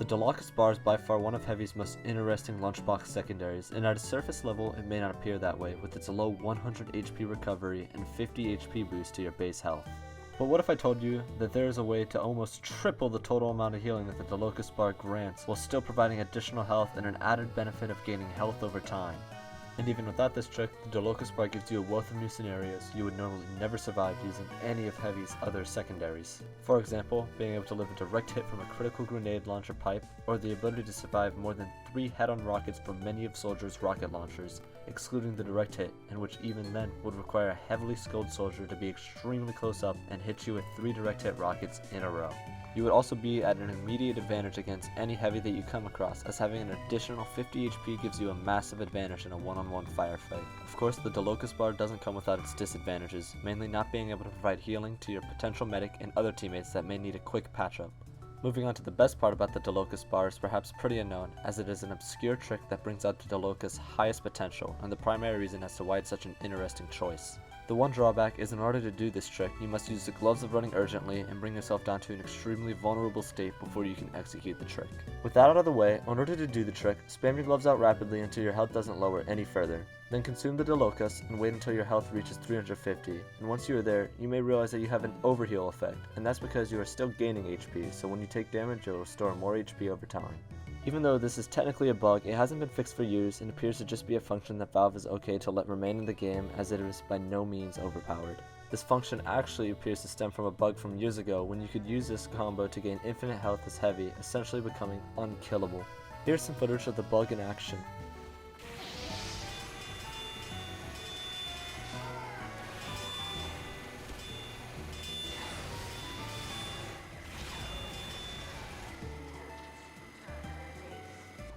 The Dalokoh bar is by far one of Heavy's most interesting lunchbox secondaries, and at a surface level it may not appear that way with its low 100 HP recovery and 50 HP boost to your base health. But what if I told you that there is a way to almost triple the total amount of healing that the Dalokoh bar grants while still providing additional health and an added benefit of gaining health over time? And even without this trick, the Dalokoh bar gives you a wealth of new scenarios you would normally never survive using any of Heavy's other secondaries. For example, being able to live a direct hit from a critical grenade launcher pipe, or the ability to survive more than 3 head-on rockets from many of Soldier's rocket launchers, excluding the direct hit, in which even then would require a heavily skilled soldier to be extremely close up and hit you with 3 direct hit rockets in a row. You would also be at an immediate advantage against any Heavy that you come across, as having an additional 50 HP gives you a massive advantage in a one-on-one firefight. Of course, the Dalokoh bar doesn't come without its disadvantages, mainly not being able to provide healing to your potential medic and other teammates that may need a quick patch-up. Moving on to the best part about the Dalokoh bar is perhaps pretty unknown, as it is an obscure trick that brings out the Dalokoh's highest potential, and the primary reason as to why it's such an interesting choice. The one drawback is in order to do this trick, you must use the gloves of running urgently and bring yourself down to an extremely vulnerable state before you can execute the trick. With that out of the way, in order to do the trick, spam your gloves out rapidly until your health doesn't lower any further. Then consume the Dalokoh and wait until your health reaches 350, and once you are there, you may realize that you have an overheal effect, and that's because you are still gaining HP, so when you take damage it will restore more HP over time. Even though this is technically a bug, it hasn't been fixed for years and appears to just be a function that Valve is okay to let remain in the game, as it is by no means overpowered. This function actually appears to stem from a bug from years ago when you could use this combo to gain infinite health as Heavy, essentially becoming unkillable. Here's some footage of the bug in action.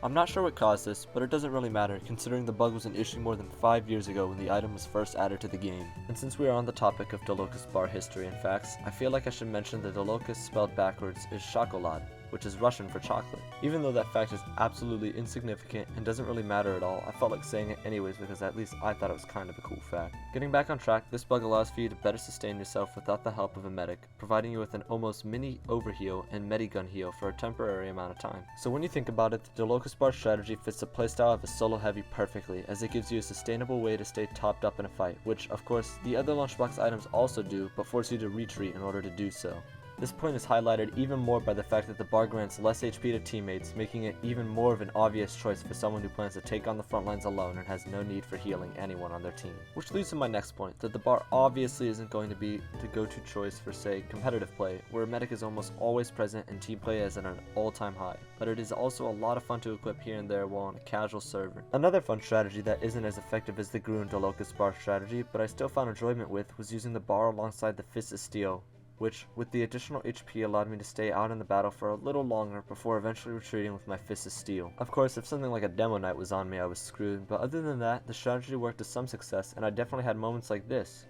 I'm not sure what caused this, but it doesn't really matter considering the bug was an issue more than 5 years ago when the item was first added to the game. And since we are on the topic of Dalokoh bar history and facts, I feel like I should mention that Dalokoh spelled backwards is Chokolad, which is Russian for chocolate. Even though that fact is absolutely insignificant and doesn't really matter at all, I felt like saying it anyways because at least I thought it was kind of a cool fact. Getting back on track, this bug allows for you to better sustain yourself without the help of a medic, providing you with an almost mini overheal and medigun heal for a temporary amount of time. So when you think about it, the Dalokoh bar strategy fits the playstyle of a solo Heavy perfectly, as it gives you a sustainable way to stay topped up in a fight, which of course the other lunchbox items also do, but force you to retreat in order to do so. This point is highlighted even more by the fact that the bar grants less HP to teammates, making it even more of an obvious choice for someone who plans to take on the front lines alone and has no need for healing anyone on their team. Which leads to my next point, that the bar obviously isn't going to be the go-to choice for, say, competitive play, where a medic is almost always present and team play is at an all-time high, but it is also a lot of fun to equip here and there while on a casual server. Another fun strategy that isn't as effective as the Gruen Dalokoh bar strategy, but I still found enjoyment with, was using the bar alongside the Fist of Steel, which, with the additional HP, allowed me to stay out in the battle for a little longer before eventually retreating with my Fist of Steel. Of course, if something like a demo night was on me, I was screwed, but other than that, the strategy worked to some success, and I definitely had moments like this.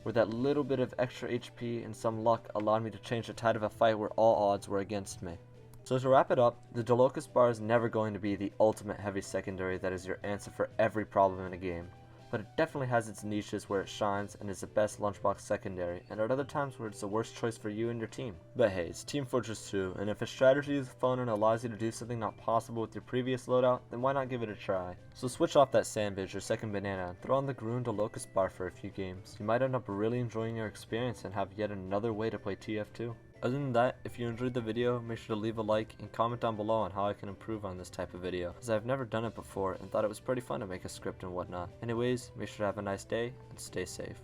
Where that little bit of extra HP and some luck allowed me to change the tide of a fight where all odds were against me. So to wrap it up, the Dalokoh bar is never going to be the ultimate Heavy secondary that is your answer for every problem in a game, but it definitely has its niches where it shines and is the best lunchbox secondary, and at other times where it's the worst choice for you and your team. But hey, it's Team Fortress 2, and if a strategy is fun and allows you to do something not possible with your previous loadout, then why not give it a try? So switch off that sandwich or second banana and throw on the Gruen Dalokoh bar for a few games. You might end up really enjoying your experience and have yet another way to play TF2. Other than that, if you enjoyed the video, make sure to leave a like and comment down below on how I can improve on this type of video, as I've never done it before and thought it was pretty fun to make a script and whatnot. Anyways, make sure to have a nice day and stay safe.